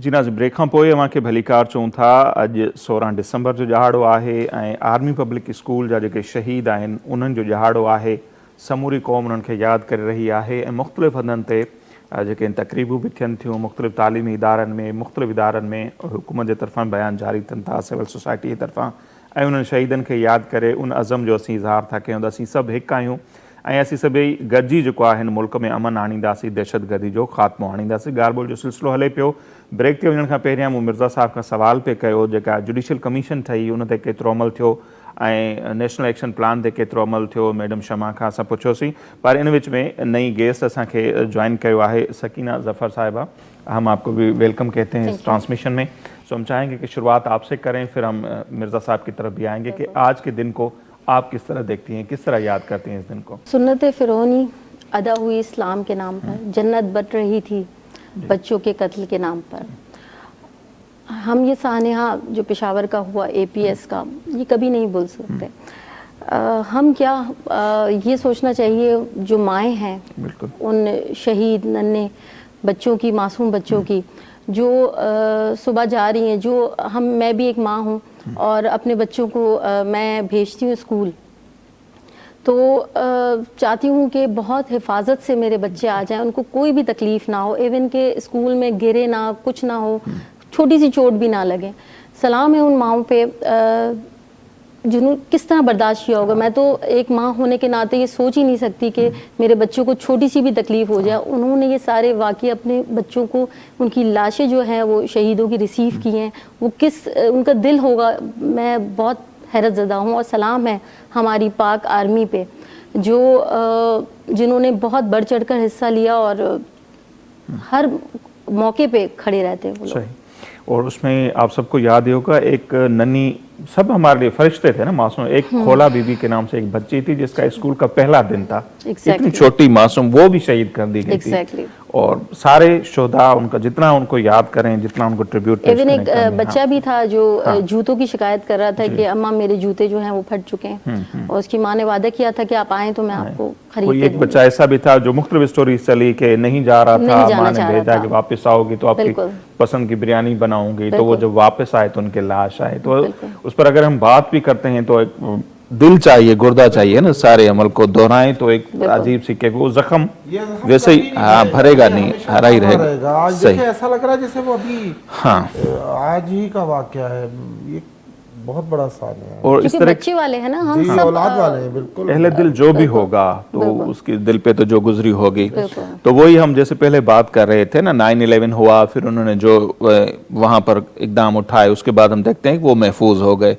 जी Nazim, break खां पोइ अव्हांखे भलीकार चऊं था। अॼु 16 डिसंबर जो ॾहाड़ो आहे ऐं आर्मी पब्लिक स्कूल जा जेके शहीद आहिनि उन्हनि जो ॾहाड़ो आहे। समूरी क़ौम उन्हनि खे यादि करे रही आहे ऐं मुख़्तलिफ़ हंधनि ते जेके तक़रीबूं बि थियनि थियूं मुख़्तलिफ़ तालीमी इदारनि में, मुख़्तलिफ़ इदारनि में हुकूमत जे तरफ़ां बयान जारी थियनि था, सिविल सोसाइटी जे तरफ़ां, ऐं उन्हनि शहीदनि खे यादि करे उन अज़म जो असीं इज़हार था कयूं त असीं सभु हिकु आहियूं ऐं असीं सभई गॾिजी जेको आहे हिन मुल्क में अमन आणींदासीं, दहशतगर्दी जो ख़ात्मो आणींदासीं। ॻाल्हि ॿोल जो सिलसिलो हले पियो। ब्रेक ते वञण खां पहिरियां मूं मिर्ज़ा साहब खां सवाल पे कयो, जेका जुडिशल कमीशन ठही उन ते केतिरो अमल थियो ऐं नेशनल एक्शन प्लान ते केतिरो अमल थियो। मैडम शमा खां असां पुछियोसीं, पर इन विच में नई गेस्ट असांखे ज्वाइन कयो आहे सकीना ज़फ़र साहिबा। हम आपको भी वेलकम कहते हैं इस ट्रांसमिशन में। सो हम चाहेंगे कि शुरुआत आपसे करें, फिर हम मिर्ज़ा साहब की तरफ भी आएंगे कि आज के दिन को आप किस तरह देखती हैं, किस तरह याद करती हैं इस दिन को? सुन्नत फ़िरौनी अदा हुई इस्लाम के नाम पर, जन्नत बट रही थी बच्चों के कत्ल के नाम पर। हम ये सानहा जो पेशावर का हुआ APS का, ये कभी नहीं भूल सकते। हम क्या ये सोचना चाहिए जो माएँ हैं उन शहीद नन्हे बच्चों की, मासूम बच्चों की जो सुबह जा रही हैं, जो मैं भी एक माँ हूँ और अपने बच्चों को मैं भेजती हूँ स्कूल, तो चाहती हूँ कि बहुत हिफाजत से मेरे बच्चे आ जाएं, उनको कोई भी तकलीफ़ ना हो, इवन के स्कूल में गिरे ना, कुछ ना हो, छोटी सी चोट भी ना लगे। सलाम है उन माओं पे जिन्होंने किस तरह बर्दाश्त किया होगा। मैं तो एक माँ होने के नाते ये सोच ही नहीं सकती कि मेरे बच्चों को छोटी सी भी तकलीफ़ हो जाए। उन्होंने ये सारे वाक़े अपने बच्चों को, उनकी लाशें जो हैं वो शहीदों की रिसीव की हैं, वो किस उनका दिल होगा, मैं बहुत हैरत ज़दा हूँ। और सलाम है हमारी पाक आर्मी पे जो जिन्होंने बहुत बढ़ चढ़ कर हिस्सा लिया और हर मौके पे खड़े रहते हैं वो लोग। और उसमें आप सबको याद ही होगा, एक नन्ही, सब हमारे लिए फरिश्ते थे ना, मासूम, एक खोला बीबी के नाम से एक बच्ची थी जिसका स्कूल का पहला दिन था। इतनी छोटी मासूम, वो भी शहीद कर दी गई थी। और सारे शोधा उनका जितना उनको याद करें, जितना उनको ट्रिब्यूट, इवन एक बच्चा भी था जो जूतों की शिकायत कर रहा था कि अम्मा मेरे जूते जो हैं वो फट चुके हैं, और उसकी माँ ने वादा किया था कि आप आए तो मैं आपको खरीद के दूंगी। एक बच्चा ऐसा भी था जो मुख्तलिफ स्टोरी चली कि नहीं जा रहा था, माँ ने भेजा कि वापस आओगी तो आपकी पसंद की बिरयानी बनाऊंगी, तो वो जब वापस आए तो उनके लाश आए। तो उस पर अगर हम बात भी करते हैं तो एक दिल चाहिए, गुर्दा चाहिए ना, सारे अमल को दोहराएं तो एक अजीब सी के वो जख्म वैसे ही भरेगा नहीं, हरा ही रहेगा। आज देखिए ऐसा लग रहा है जैसे वो अभी आज ही का वाकया है। ये बहुत बड़ा साल है और इस तरह बच्चे वाले हैं ना, हम सब औलाद वाले हैं, बिल्कुल अहले दिल जो भी होगा तो उसके दिल पे तो जो गुजरी होगी। तो वही हम जैसे पहले बात कर रहे थे ना, 9/11 हुआ, फिर उन्होंने जो वहां पर इकदाम उठाए, उसके बाद हम देखते हैं कि वो महफूज हो गए।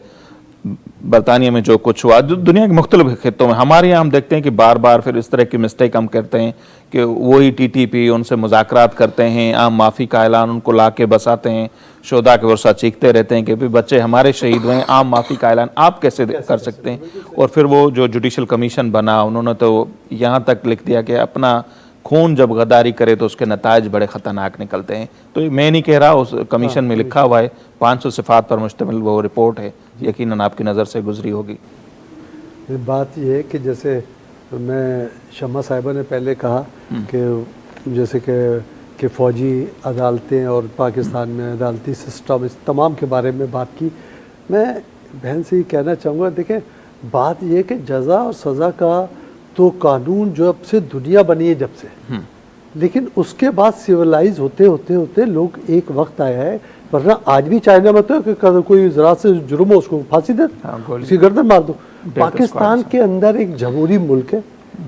बरतानिया में जो कुछ हुआ, जो दुनिया के मुख्तलिफ खित्तों में, हमारे यहाँ हम देखते हैं कि बार बार फिर इस तरह की मिस्टेक हम करते हैं कि वही TTP उनसे मुज़ाकरात करते हैं, आम माफ़ी का ऐलान उनको ला के बसाते हैं, शोधा के वर्षा चीखते रहते हैं कि भाई बच्चे हमारे शहीद हुए, आम माफ़ी का ऐलान आप कैसे कर सकते हैं। और फिर वो जो जुडिशल कमीशन बना, उन्होंने तो यहाँ तक लिख दिया कि अपना खून जब गद्दारी करे तो उसके नतायज बड़े ख़तरनाक निकलते हैं। तो मैं नहीं कह रहा, उस कमीशन में लिखा हुआ है, 500 सिफात पर मुश्तमिल वो रिपोर्ट है, यकीनन आपकी नज़र से गुजरी होगी। बात यह है कि जैसे मैं शमा साहिबा ने पहले कहा कि जैसे कि फ़ौजी अदालतें और पाकिस्तान में अदालती सिस्टम, इस तमाम के बारे में बात की। मैं बहन से ये कहना चाहूँगा, देखें बात यह कि जज़ा और सज़ा का तो कानून जब से दुनिया बनी है जब से, लेकिन उसके बाद सिविलाइज होते होते होते लोग एक वक्त आया है, वरना आज भी चाइना में तो कि कोई ज़रा से जुर्म हो उसको फांसी दे, उसकी गर्दन मार दो। पाकिस्तान के अंदर एक जमहूरी मुल्क है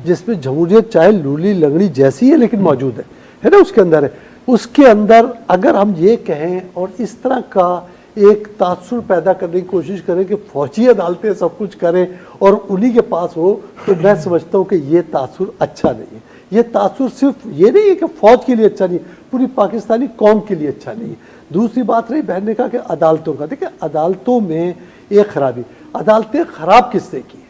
जिसमें जमहूरियत चाहे लूली लगड़ी जैसी है लेकिन मौजूद है ना, उसके अंदर है। उसके अंदर अगर हम ये कहें और इस तरह का एक तासुर पैदा करने की कोशिश करें कि फौजी अदालतें सब कुछ करें और उन्हीं के पास हो, तो मैं समझता हूँ कि ये तासुर अच्छा नहीं है। ये तासुर सिर्फ ये नहीं है कि फ़ौज के लिए अच्छा नहीं, पूरी पाकिस्तानी कौम के लिए अच्छा नहीं है। दूसरी बात रही, बहन ने कहा कि अदालतों का, देखिए अदालतों में एक खराबी, अदालतें ख़राब किसने की,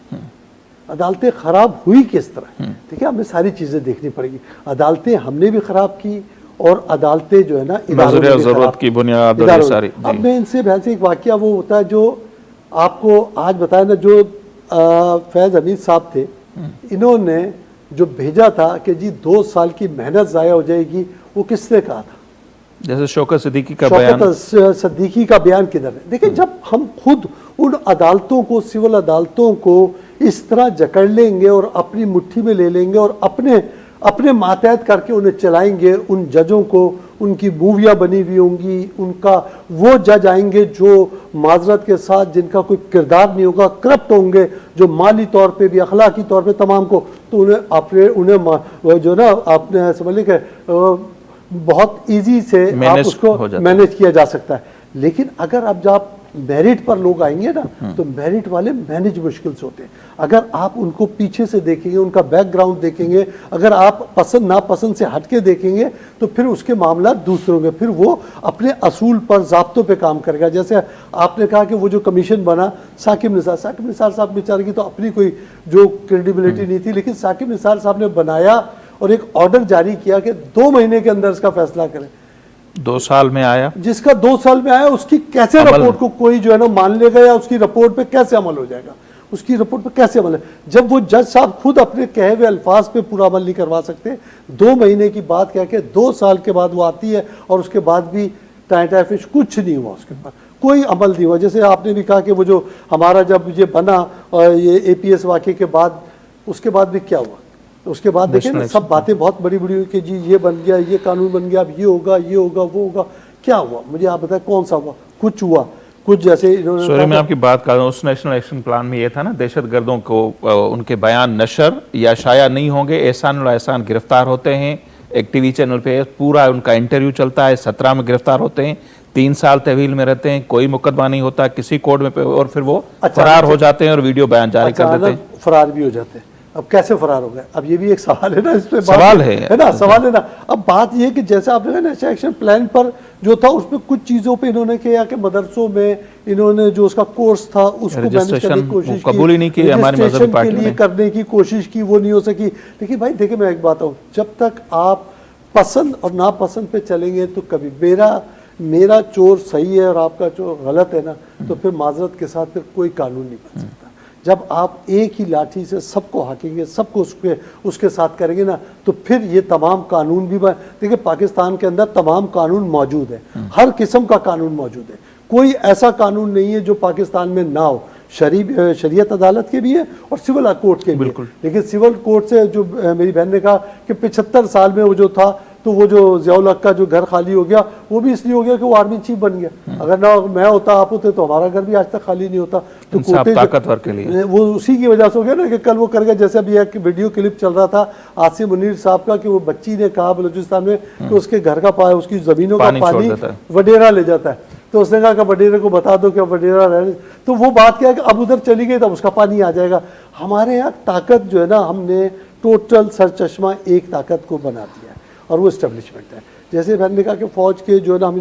अदालतें ख़राब हुई किस तरह, देखिए हमें सारी चीज़ें देखनी पड़ेगी। अदालतें हमने भी ख़राब की और अदालतें जो है ना ज़रूरत की बुनियाद सारी। अब मैं इनसे बहन से एक वाकया वो होता है जो आपको आज बताया ना, जो फैज़ हमीद साहब थे, इन्होंने जो भेजा था कि जी 2 साल की मेहनत ज़ाया हो जाएगी, वो किसने कहा था? जैसे शौकत सिद्दीकी का बयान, शौकत सिद्दीकी का बयान किधर है? देखिए, जब हम खुद उन अदालतों को, सिविल अदालतों को इस तरह जकड़ लेंगे और अपनी मुट्ठी में ले लेंगे और अपने मातहत करके उन्हें चलाएंगे, उन जजों को, उनकी मूवियाँ बनी हुई होंगी, उनका वो जज आएंगे जो माजरत के साथ, जिनका कोई किरदार नहीं होगा, करप्ट होंगे, जो माली तौर पे भी, अखलाकी तौर पे तमाम को, तो उन्हें जो ना आपने समझ लें कि बहुत इजी से आप उसको मैनेज किया जा सकता है। लेकिन अगर आप मेरिट पर लोग आएंगे ना, तो मेरिट वाले मैनेज मुश्किल से होते हैं। अगर आप उनको पीछे से देखेंगे, उनका बैकग्राउंड देखेंगे, अगर आप पसंद नापसंद से हटके देखेंगे, तो फिर उसके मामला दूसरे होंगे, फिर वो अपने असूल पर, ज़ाब्तों पे काम करेगा। जैसे आपने कहा कि वो जो कमीशन बना, साकिब निसार साहब बेचारे की तो अपनी कोई जो क्रेडिबिलिटी नहीं थी, लेकिन साकिब निसार साहब ने बनाया और एक ऑर्डर जारी किया कि 2 महीने के अंदर इसका फैसला करें। 2 साल में आया, जिसका 2 साल में आया, उसकी कैसे रिपोर्ट को कोई जो है ना मान लेगा, या उसकी रिपोर्ट पे कैसे अमल हो जाएगा, उसकी रिपोर्ट पे कैसे अमल है, जब वो जज साहब खुद अपने कहे हुए अल्फाज पे पूरा अमल नहीं करवा सकते। 2 महीने की बात कह के 2 साल के बाद वो आती है और उसके बाद भी टाइटा फिश कुछ नहीं हुआ, उसके पास कोई अमल नहीं हुआ। जैसे आपने भी कहा कि वो जो हमारा जब ये बना और ये APS वाक़े के बाद, उसके बाद भी क्या हुआ, उसके बाद देखिए ना सब बातें बहुत बड़ी बड़ी हुई कि जी ये बन गया, ये कानून बन गया, अब ये होगा, वो होगा। क्या हुआ मुझे आप बताएं, कौन सा हुआ? कुछ हुआ? कुछ जैसे इन्होंने, सॉरी मैं आपकी बात कर रहा हूँ, उस नेशनल एक्शन प्लान में ये था ना, दहशतगर्दों को उनके बयान नशर या शाया नहीं होंगे, एहसान गिरफ्तार होते हैं, एक TV चैनल पे पूरा उनका इंटरव्यू चलता है, 17 में गिरफ्तार होते हैं, 3 साल तहवील में रहते हैं, कोई मुकदमा नहीं होता किसी कोर्ट में, और फिर वो फरार हो जाते हैं और वीडियो बयान जारी कर देते हैं, फरार भी हो जाते हैं। अब कैसे फरार हो गए? अब ये भी एक सवाल है ना, इस पे सवाल है ना, सवाल है ना। अब बात ये कि जैसे आपने कहा नेशनल एक्शन प्लान पर जो था, उसमें कुछ चीजों पे इन्होंने किया कि मदरसों में इन्होंने जो उसका कोर्स था उसको मैनेज करने की कोशिश की, कबूल ही नहीं की हमारी मजहबी पार्टी के लिए करने की कोशिश की, वो नहीं हो सकी। लेकिन भाई देखिए, मैं एक बात हूँ, जब तक आप पसंद और नापसंद पे चलेंगे तो कभी मेरा चोर सही है और आपका चोर गलत है ना, तो फिर माजरत के साथ फिर कोई कानून नहीं बन सकता। जब आप एक ही लाठी से सबको हाकेंगे, सबको उसके साथ करेंगे ना, तो फिर ये तमाम कानून भी देखिए, पाकिस्तान के अंदर तमाम कानून मौजूद है, हर किस्म का कानून मौजूद है, कोई ऐसा कानून नहीं है जो पाकिस्तान में ना हो। शरीयत अदालत के भी है और सिविल कोर्ट के भी है। लेकिन सिविल कोर्ट से जो मेरी बहन ने कहा कि 75 साल में वो जो था, तो वो जो ज़ियाउल हक का जो घर खाली हो गया, वो भी इसलिए हो गया कि वो आर्मी चीफ बन गया। अगर ना मैं होता, आप होते, तो हमारा घर भी आज तक खाली नहीं होता। तो ताकतवर के लिए वो उसी की वजह से हो गया ना कि कल वो कर गया। जैसे अभी एक वीडियो क्लिप चल रहा था आसिम मुनीर साहब का, कि वो बच्ची ने कहा बलूचिस्तान में कि उसके घर का उसकी जमीनों का पानी वडेरा ले जाता है, तो उसने कहा कि वडेरे को बता दो कि वडेरा रहने। तो वो बात क्या है कि अब उधर चली गई तब उसका पानी आ जाएगा। हमारे यहाँ ताकत जो है ना, हमने टोटल सर चश्मा एक ताकत को बना दिया है और वो इस्टेब्लिशमेंट है। जैसे मैंने कहा कि फ़ौज के जो है ना, हम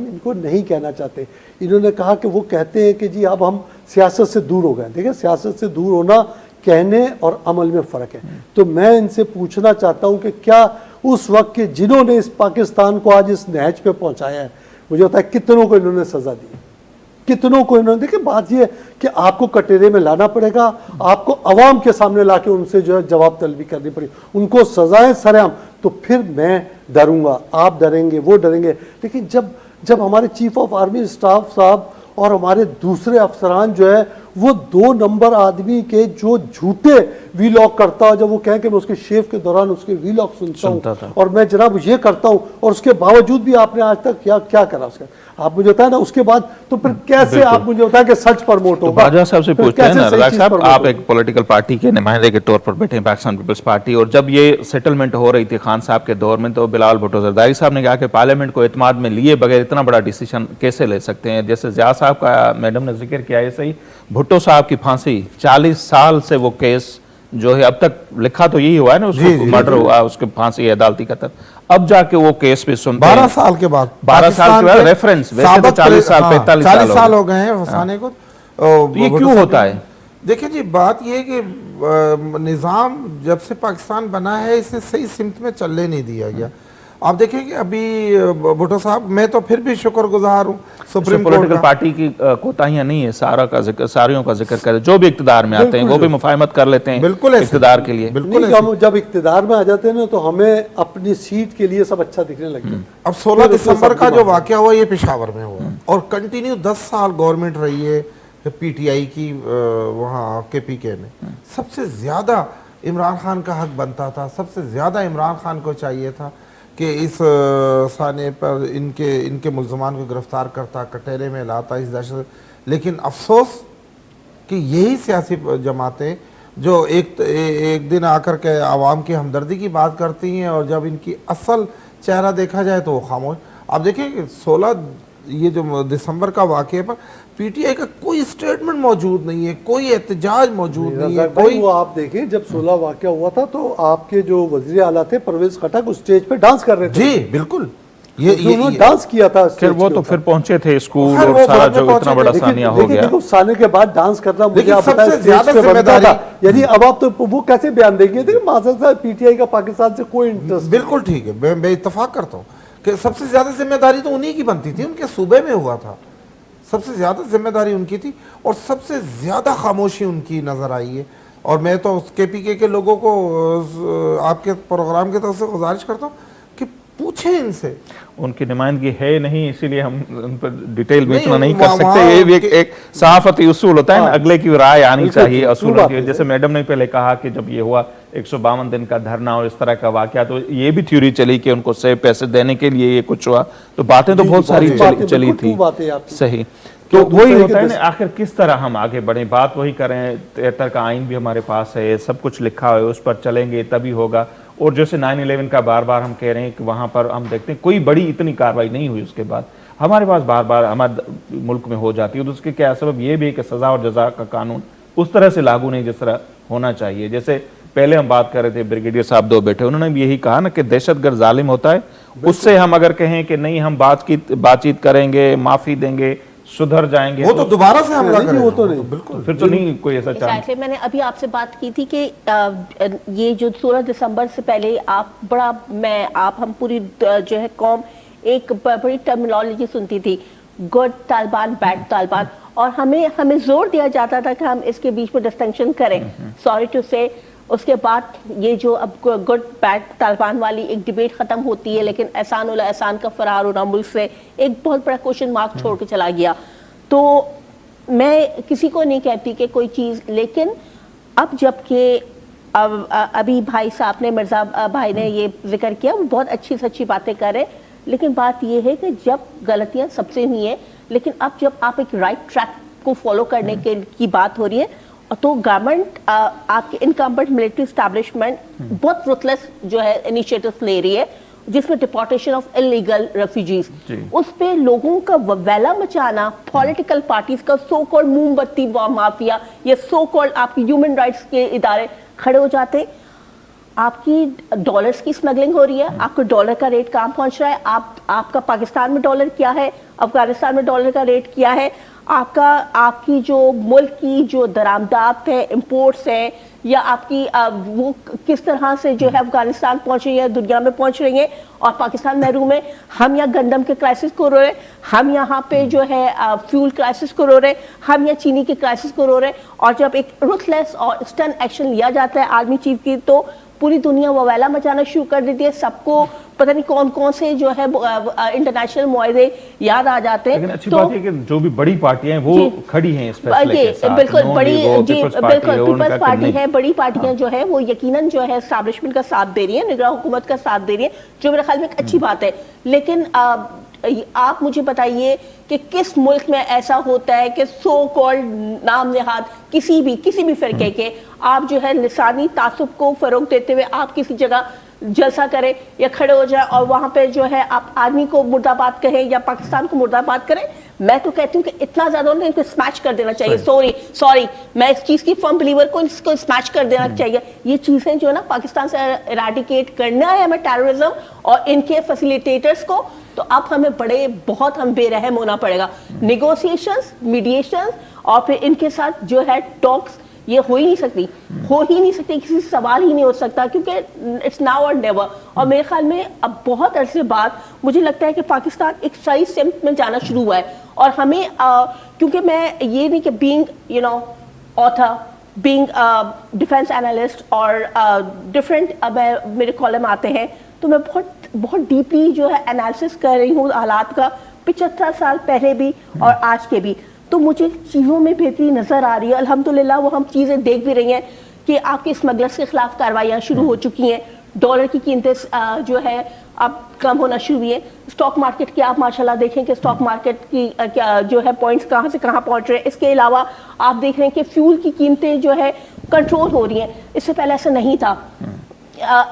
इनको नहीं कहना चाहते। इन्होंने कहा कि वो कहते हैं कि जी अब हम सियासत से दूर हो गए। देखिए, सियासत से दूर होना कहने और अमल में फ़र्क है। तो मैं इनसे पूछना चाहता हूँ कि क्या उस वक्त के जिन्होंने इस पाकिस्तान को आज इस नहज पे पहुँचाया है, मुझे लगता है कितनों को इन्होंने सज़ा दी, कितनों को इन्होंने। देखिए, बात यह है कि आपको कटोरे में लाना पड़ेगा, आपको अवाम के सामने लाके उनसे जो है जवाब तलबी करनी पड़ेगी, उनको सजाएं सरेआम, तो फिर मैं डरूंगा, आप डरेंगे, वो डरेंगे। लेकिन जब हमारे चीफ ऑफ आर्मी स्टाफ साहब और हमारे दूसरे अफसरान जो है, वो 2 नंबर आदमी के जो झूठे वीलॉग करता है, जब वो कहें कि मैं उसके शेफ के दौरान उसके वीलॉग सुनता हूँ और मैं जनाब ये करता हूँ, और उसके बावजूद भी आपने आज तक क्या करा उसका, आप मुझे बताया ना, उसके बाद तो फिर कैसे आप मुझे बताया कि सच प्रमोट होगा। बाजवा साहब से पूछते हैं ना, रज़ाक साहब, आप एक पॉलिटिकल पार्टी के नुमाइंदे के तौर पर बैठे हैं, पाकिस्तान पीपल्स पार्टी, और जब ये सेटलमेंट हो रही थी खान साहब के दौर में, तो बिलावल भुट्टो ज़रदारी साहब ने कहा कि पार्लियामेंट को एतमाद में लिए बगैर इतना बड़ा डिसीजन कैसे ले सकते हैं। जैसे ज़िया साहब का मैडम ने जिक्र किया, ऐसे ही भुट्टो साहब की फांसी 40 साल से वो केस जो है अब तक लिखा तो यही हुआ है ना, उसको मर्डर हुआ, उसके फांसी अदालती कत्ल, अब जाके वो केस पे सुनते 12 साल के बाद, 12 साल के बाद रेफरेंस, वैसे तो 40 साल 45 साल हो गए हैं फंसाने को। तो ये क्यों होता है? देखिए जी, बात ये है कि निज़ाम जब से पाकिस्तान बना है, इसे सही सिमत में चलने नहीं दिया गया। आप देखें कि अभी भुट्टो साहब, मैं तो फिर भी शुक्रगुजार हूँ सुप्रीम कोर्ट पॉलिटिकल का। पार्टी की कोताहियां नहीं है, सारियों का जिक्र करें, जो भी इक्तिदार में आते हैं वो भी मुफाहमत कर लेते हैं बिल्कुल ऐसे। इक्तिदार के लिए। बिल्कुल नहीं, हम जब इक्तिदार में आ जाते हैं ना तो हमें अपनी सीट के लिए सब अच्छा दिखने लगता है। अब 16 दिसंबर का जो वाकया हुआ ये पेशावर में हुआ और कंटिन्यू 10 साल गवर्नमेंट रही है पीटीआई की वहाँ केपीके में। सबसे ज़्यादा इमरान खान का हक बनता था, सबसे ज़्यादा इमरान खान को चाहिए था कि इस साने पर इनके मुल्ज़मान को गिरफ्तार करता, कटहरे में लाता, इस दहशत। लेकिन अफसोस कि यही सियासी जमातें जो एक दिन आकर के आवाम की हमदर्दी की बात करती हैं और जब इनकी असल चेहरा देखा जाए तो वो खामोश। आप देखिए 16 ये जो दिसंबर का वाक़े पर पीटीआई का कोई स्टेटमेंट मौजूद नहीं है, कोई एहतजाज मौजूद नहीं है, कोई। वो आप देखें जब 16 वाकया हुआ था तो आपके जो वज़ीर आला थे परवेज खटक उस स्टेज पे डांस कर रहे थे। जी बिल्कुल, ये उन्होंने डांस किया था फिर वो तो फिर पहुंचे थे स्कूल खैर, और वो सारा बाद में जो पहुंचे इतना थे। बड़ा सानिया हो गया। देखो साले के बाद डांस करना मुझे लेकिन आप सबसे बताएं, ज्यादा स्टेज पे बनता जिम्मेदारी- था। यानी अब आप तो वो कैसे बयान देंगे? देखिए माजर साहब पीटीआई का पाकिस्तान से कोई इंटरेस्ट। बिल्कुल ठीक है, मैं इत्तेफाक करता हूँ कि सबसे ज्यादा जिम्मेदारी तो उन्हीं की बनती थी, उनके सूबे में हुआ था, सबसे ज्यादा जिम्मेदारी उनकी थी और सबसे ज्यादा खामोशी उनकी नजर आई है। और मैं तो केपीके के लोगों को आपके प्रोग्राम की तरफ से गुजारिश करता हूँ कि पूछें इनसे। उनकी नुमाइंदगी है नहीं, इसीलिए हम उन पर डिटेल में नहीं, इतना नहीं कर वहाँ- सकते। ये भी एक सहाफती उसूल होता है ना, हाँ। अगले की राय आनी बिल्कुल, चाहिए ट्रू असूल बात की। है। जैसे मैडम ने पहले कहा कि जब ये हुआ 152 दिन का धरना और इस तरह का वाकया, तो ये भी थ्योरी चली कि उनको सेब पैसे देने के लिए ये कुछ हुआ। तो बातें तो बहुत सारी चली थी, सही। तो वही होता है ना, आखिर किस तरह हम आगे बढ़े, बात वही करें। 73 का आइन भी हमारे पास है, सब कुछ लिखा है, उस पर चलेंगे तभी होगा। और जैसे 9/11 का बार बार हम कह रहे हैं कि वहां पर हम देखते हैं कोई बड़ी इतनी कार्रवाई नहीं हुई, उसके बाद हमारे पास बार बार हमारे मुल्क में हो जाती है। तो उसके क्या सबब ये भी है कि सजा और जजा का कानून उस तरह से लागू नहीं जिस तरह होना चाहिए। जैसे पहले हम बात कर रहे थे, ब्रिगेडियर साहब दो बैठे, उन्होंने भी यही कहा ना कि दहशतगर्द जालिम होता है, उससे हम अगर कहें कि नहीं हम बातचीत करेंगे, माफी देंगे, सुधर जाएंगे, वो तो दोबारा से हमला नहीं, करेगा, वो तो नहीं। बिल्कुल। फिर तो नहीं कोई ऐसा चांस। Exactly, मैंने अभी आपसे बात की थी कि ये जो 16 दिसंबर से पहले हम पूरी जो है कौम एक बड़ी टर्मिनोलॉजी सुनती थी, गुड तालिबान, बैड तालिबान, और हमें जोर दिया जाता था कि हम इसके बीच में डिस्टिंक्शन करें। सॉरी टू से उसके बाद ये जो अब गुड बैड तालिबान वाली एक डिबेट खत्म होती है, लेकिन एहसान उल एहसान का फरार होना मुल्क से एक बहुत बड़ा क्वेश्चन मार्क छोड़ के चला गया। तो मैं किसी को नहीं कहती कि कोई चीज़, लेकिन अब जबकि अभी भाई साहब ने, मिर्ज़ा भाई ने ये जिक्र किया, वो बहुत अच्छी सच्ची बातें कर रहे हैं, लेकिन बात ये है कि जब गलतियां सबसे हुई हैं, लेकिन अब जब आप एक राइट ट्रैक को फॉलो करने की बात हो रही है, तो गवर्नमेंट आपके इनकम्बेंट मिलिट्री एस्टैब्लिशमेंट बहुत रुथलेस जो है इनिशिएटिव्स ले रही है, जिसमें डिपोर्टेशन ऑफ इलीगल रेफ्यूजीज, उस पे लोगों का वैला मचाना, पॉलिटिकल पार्टीज का सो कॉल्ड मोमबत्ती माफिया या सो कॉल्ड आपकी ह्यूमन राइट्स के इदारे खड़े हो जाते। आपकी डॉलर्स की स्मगलिंग हो रही है, आपको डॉलर का रेट कहाँ पहुंच रहा है, आपका पाकिस्तान में डॉलर क्या है, अफगानिस्तान में डॉलर का रेट क्या है, आपकी जो मुल्क की जो दरामदात है, इंपोर्ट्स हैं, या आपकी वो किस तरह से जो है अफगानिस्तान पहुंच रही है, दुनिया में पहुंच रही है, और पाकिस्तान महरूम है। हम यहाँ गंदम के क्राइसिस को रो रहे हैं, हम यहाँ पे जो है फ्यूल क्राइसिस को रो रहे हैं, हम यहाँ चीनी के क्राइसिस को रो रहे हैं। और जब एक रुथलेस और स्टर्न एक्शन लिया जाता है आर्मी चीफ की, तो पूरी दुनिया ववाला मचाना शुरू कर देती है। सबको पता नहीं कौन कौन से जो है इंटरनेशनल मुआहदे याद आ जाते हैं। लेकिन अच्छी बात है कि जो भी बड़ी पार्टियां हैं वो खड़ी हैं इस फैसले के साथ। बिल्कुल बड़ी पीपल्स पार्टी है, बड़ी पार्टियां जो है वो यकीनन जो है एस्टैब्लिशमेंट का साथ दे रही है, निगरान हुकूमत का साथ दे रही है, जो मेरे ख्याल में एक अच्छी बात है। लेकिन आप मुझे बताइए कि किस मुल्क में ऐसा होता है कि सो कॉल्ड नाम नेहाद किसी भी फिरके के आप जो है लिसानी तासुब को फरोग देते हुए आप किसी जगह जलसा करें या खड़े हो जाए और वहां पे जो है आप आर्मी को मुर्दाबाद कहें या पाकिस्तान को मुर्दाबाद करें। मैं तो कहती हूँ कि इतना ज्यादा उन्हें इनको स्मैश कर देना चाहिए। सॉरी मैं इस चीज की फर्म बिलीवर को इसको स्मैश कर देना चाहिए। ये चीजें जो है ना पाकिस्तान से इराडिकेट करना है हमें टेररिज्म और इनके फैसिलिटेटर्स को, तो अब हमें बहुत हम बेरहम होना पड़ेगा। नेगोशिएशंस, मीडिएशंस और फिर इनके साथ जो है टॉक्स, ये हो ही नहीं सकती, किसी से सवाल ही नहीं हो सकता, क्योंकि इट्स नाउ और नेवर। और मेरे ख्याल में अब बहुत अरसे बाद मुझे लगता है कि पाकिस्तान एक सही सिमत में जाना शुरू हुआ है। और हमें क्योंकि मैं ये नहीं कि being author, being defence analyst और डिफरेंट मेरे कॉलम आते हैं, तो मैं बहुत डीपली जो है एनालिसिस कर रही हूँ हालात का, 75 साल पहले भी और आज के भी। तो मुझे चीज़ों में बेहतरी नज़र आ रही है अल्हम्दुलिल्लाह। वो हम चीज़ें देख भी रही हैं कि आपके स्मगलर्स के खिलाफ कार्रवाइयाँ शुरू हो चुकी हैं, डॉलर की कीमतें जो है अब कम होना शुरू हुई है। स्टॉक मार्केट की आप माशाल्लाह देखें कि स्टॉक मार्केट की क्या जो है पॉइंट्स कहाँ से कहाँ पहुँच रहे हैं। इसके अलावा आप देख रहे हैं कि फ्यूल की कीमतें जो है कंट्रोल हो रही हैं, इससे पहले ऐसा नहीं था।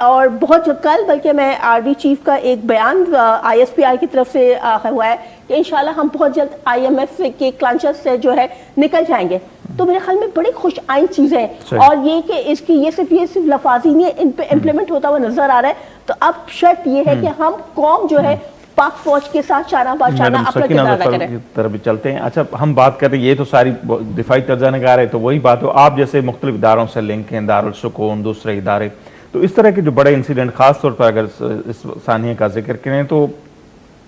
और बहुत कल बल्कि मैं आर्मी चीफ का एक बयान ISPR की तरफ से हुआ है कि इंशाल्लाह हम बहुत जल्द IMF के क्लंचर्स से जो है निकल जाएंगे। तो मेरे ख्याल में बड़ी खुश आइन चीज़ है। और ये कि इसकी ये सिर्फ लफाजी नहीं है, इन पे इम्प्लीमेंट होता हुआ नजर आ रहा है। तो अब शर्त ये है कि हम कौम जो है पाक फौज के साथ चारा बाचाना अपना किरदार अदा करें। तरफ चलते हैं। अच्छा, हम बात कर रहे हैं, ये तो सारी दिफाई तर्जा नगार है, तो वही बात हो, आप जैसे मुख्तलिफ इदारों से लिंक हैं, दारुल सुकून, दूसरे इदारे, तो इस तरह के जो बड़े इंसिडेंट, ख़ास तौर पर अगर इस सानिया का जिक्र करें तो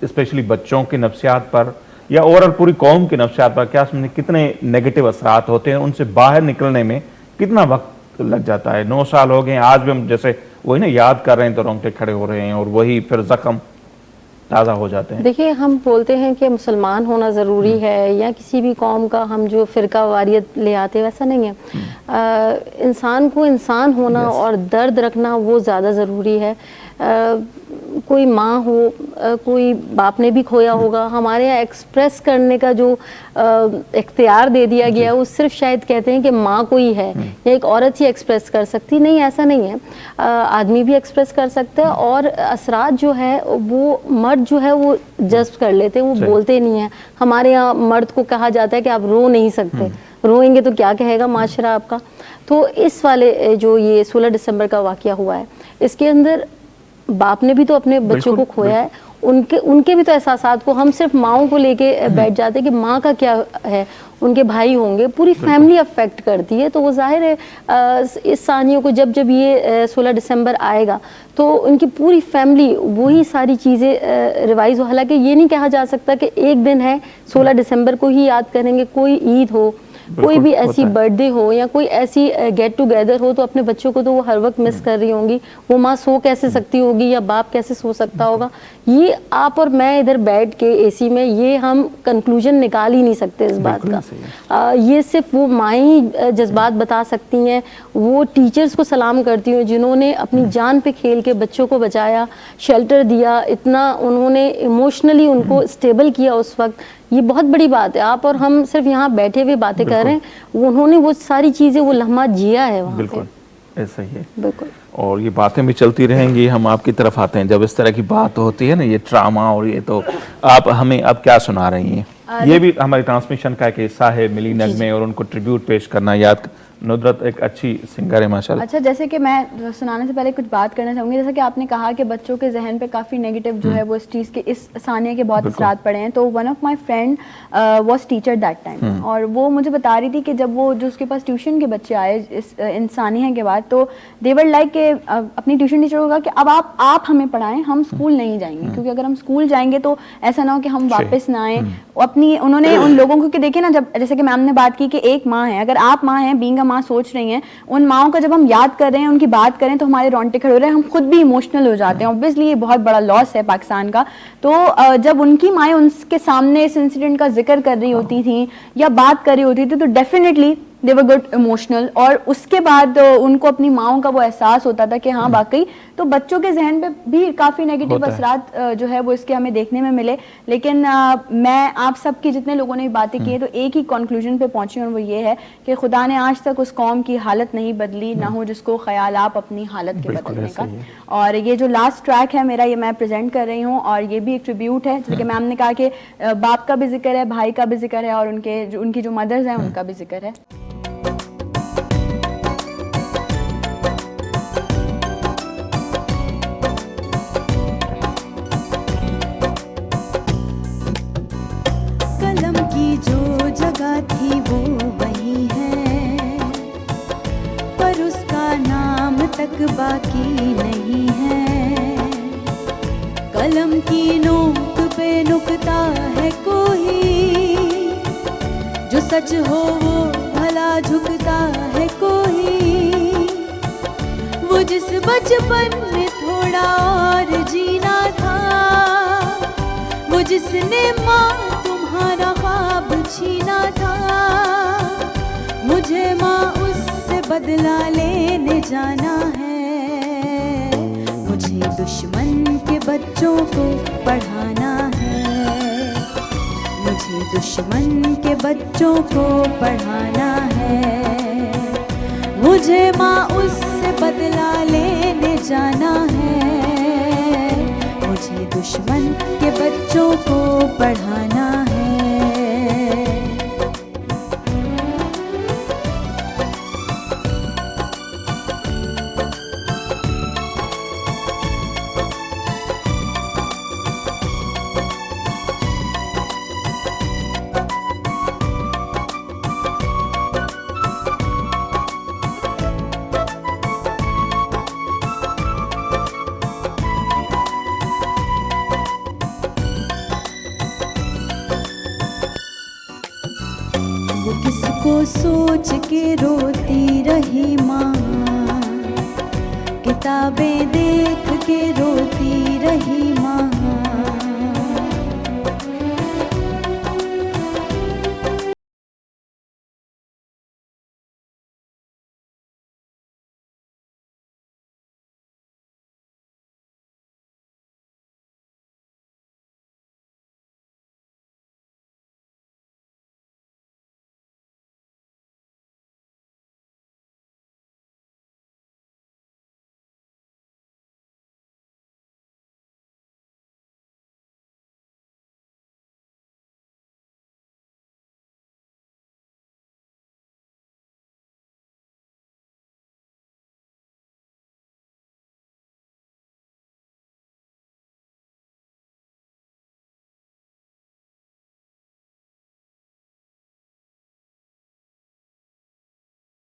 स्पेशली बच्चों की नफ्सियात पर या ओवरऑल पूरी कौम की नफ्सियात पर क्या समझे कितने नेगेटिव असरात होते हैं, उनसे बाहर निकलने में कितना वक्त लग जाता है? 9 साल हो गए, आज भी हम जैसे वही ना याद कर रहे हैं तो रोंगटे खड़े हो रहे हैं और वही फिर जख्म ताज़ा हो जाते हैं। देखिए, हम बोलते हैं कि मुसलमान होना ज़रूरी है या किसी भी कौम का हम जो फ़िरका वारियत ले आते हैं, वैसा नहीं है। इंसान को इंसान होना और दर्द रखना वो ज़्यादा ज़रूरी है। कोई माँ हो, कोई बाप ने भी खोया होगा, हमारे यहाँ एक्सप्रेस करने का जो इख्तियार दे दिया गया है, वो सिर्फ शायद कहते हैं कि माँ को ही है या एक औरत ही एक्सप्रेस कर सकती। नहीं, ऐसा नहीं है, आदमी भी एक्सप्रेस कर सकता है। और असरात जो है वो मर्द जो है वो जज्ब कर लेते हैं, वो बोलते नहीं है। हमारे यहाँ मर्द को कहा जाता है कि आप रो नहीं सकते, रोएंगे तो क्या कहेगा माशरा आपका। तो इस वाले जो ये 16 दिसंबर का वाक़या हुआ है, इसके अंदर बाप ने भी तो अपने बच्चों को खोया है, उनके भी तो एहसासात को हम सिर्फ माओं को लेके बैठ जाते कि माँ का क्या है, उनके भाई होंगे, पूरी फैमिली अफेक्ट करती है। तो वो जाहिर है इस सानियों को जब ये 16 दिसंबर आएगा तो उनकी पूरी फैमिली वही सारी चीज़ें रिवाइज हो। हालांकि ये नहीं कहा जा सकता कि एक दिन है 16 दिसंबर को ही याद करेंगे, कोई ईद हो, कोई भी ऐसी बर्थडे हो या कोई ऐसी गेट टुगेदर हो, तो अपने बच्चों को तो वो हर वक्त मिस कर रही होंगी। वो माँ सो कैसे सकती होगी या बाप कैसे सो सकता होगा? ये आप और मैं इधर बैठ के AC में ये हम कंक्लूजन निकाल ही नहीं सकते इस बात का। ये सिर्फ वो माँ ही जज्बात बता सकती हैं। वो टीचर्स को सलाम करती हूँ जिन्होंने अपनी जान पे खेल के बच्चों को बचाया, शेल्टर दिया, इतना उन्होंने इमोशनली उनको स्टेबल किया उस वक्त। ये बहुत बड़ी बात है। आप और हम सिर्फ यहाँ बैठे हुए बातें कर रहे हैं, उन्होंने वो सारी चीज़ें, वो लम्हा जिया है वहाँ पे। बिल्कुल ऐसा ही है। बिल्कुल। और ये बातें भी चलती रहेंगी। हम आपकी तरफ आते हैं, जब इस तरह की बात होती है ना, ये ट्रामा और ये, तो आप हमें अब क्या सुना रही हैं? ये भी हमारी ट्रांसमिशन का एक हिस्सा है, मिली नगमे और उनको ट्रिब्यूट पेश करना। याद नुदरत एक अच्छी सिंगर है माशाल्लाह। अच्छा, जैसे कि मैं सुनाने से पहले कुछ बात करना चाहूँगी। जैसे कि आपने कहा कि बच्चों के जहन पे काफ़ी नेगेटिव जो है वो इस चीज़ के, इस सानिया के बहुत असरात पड़े हैं। तो one of my friend was teacher that time, और वो मुझे बता रही थी कि जब वो जो उसके पास ट्यूशन के बच्चे आए इन सानिया के बाद, तो दे वर लाइक के अपनी ट्यूशन टीचर को कहा कि अब आप हमें पढ़ाएं, हम स्कूल नहीं जाएंगे, क्योंकि अगर हम स्कूल जाएंगे तो ऐसा ना हो कि हम वापस ना आए। अपनी उन्होंने उन लोगों को, कि देखिए ना, जब जैसे कि मैम ने बात की कि एक माँ है, अगर आप माँ हैं, बीइंग अ माँ सोच रही हैं, उन माओं का जब हम याद कर रहे हैं, उनकी बात करें तो हमारे रोंगटे खड़े हो रहे हैं, हम खुद भी इमोशनल हो जाते हैं। ऑब्वियसली ये बहुत बड़ा लॉस है पाकिस्तान का। तो जब उनकी माएँ उनके सामने इस इंसिडेंट का जिक्र कर रही होती थी या बात कर रही होती थी, तो definitely they were good emotional. और उसके बाद उनको अपनी माओं का वो एहसास होता था कि हाँ वाकई। तो बच्चों के जहन पे भी काफ़ी नेगेटिव असरात जो है वो इसके हमें देखने में मिले। लेकिन मैं आप सब की जितने लोगों ने बातें की हैं, तो एक ही कंक्लूजन पे पहुंची, और वो ये है कि खुदा ने आज तक उस कौम की हालत नहीं बदली, ना हो जिसको ख्याल आप अपनी हालत के बदलने का। और ये जो लास्ट ट्रैक है मेरा, ये मैं प्रेजेंट कर रही हूँ, और ये भी एक ट्रिब्यूट है। जैसे कि मैम ने कहा कि बाप का भी जिक्र है, भाई का भी जिक्र है, और उनकी जो मदर्स हैं उनका भी जिक्र है। कलम की जो जगह थी वो वही है, बाकी नहीं है। कलम की नोक पे नुकता है कोई, जो सच हो वो भला झुकता है कोई। वो जिस बचपन में थोड़ा और जीना था, वो जिसने माँ तुम्हारा ख्वाब छीना था, मुझे माँ उससे बदला लेने जाना है। मुझे दुश्मन के बच्चों को पढ़ाना है, मुझे दुश्मन के बच्चों को पढ़ाना है। मुझे माँ उससे बदला लेने जाना है, मुझे दुश्मन के बच्चों को पढ़ाना है। वो किसको सोच के रोती रही माँ, किताबें देख के रोती रही माँ।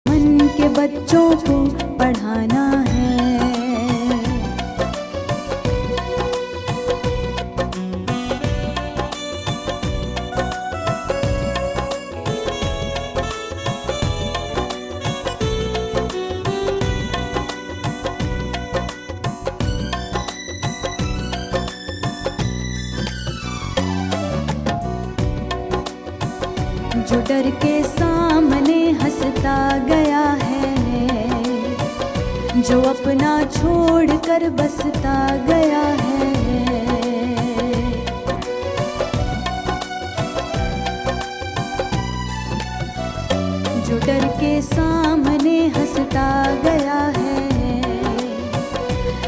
मन के बच्चों को पढ़ाना है। जो डर के सामने हंसता गया है, जो अपना छोड़ कर बसता गया है। जो डर के सामने हंसता गया है,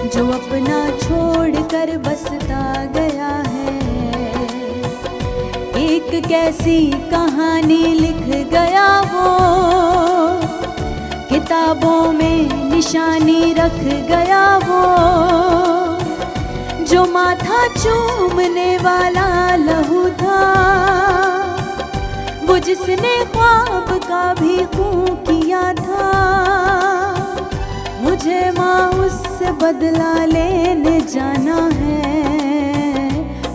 जो अपना छोड़ कर बसता गया है। एक कैसी कहानी लिख गया वो, किताबों में निशानी रख गया वो। जो माथा चूमने वाला लहू था, वो जिसने ख्वाब का भी खून किया था। मुझे माँ उससे बदला लेने जाना है,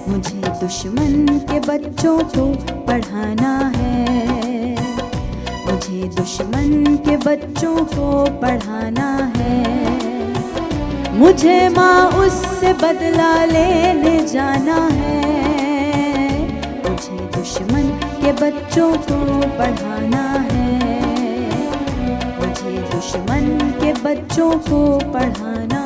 मुझे दुश्मन के बच्चों को पढ़ाना है। मुझे दुश्मन के बच्चों को पढ़ाना है। मुझे माँ उससे बदला लेने जाना है। मुझे दुश्मन के बच्चों को पढ़ाना है। मुझे दुश्मन के बच्चों को पढ़ाना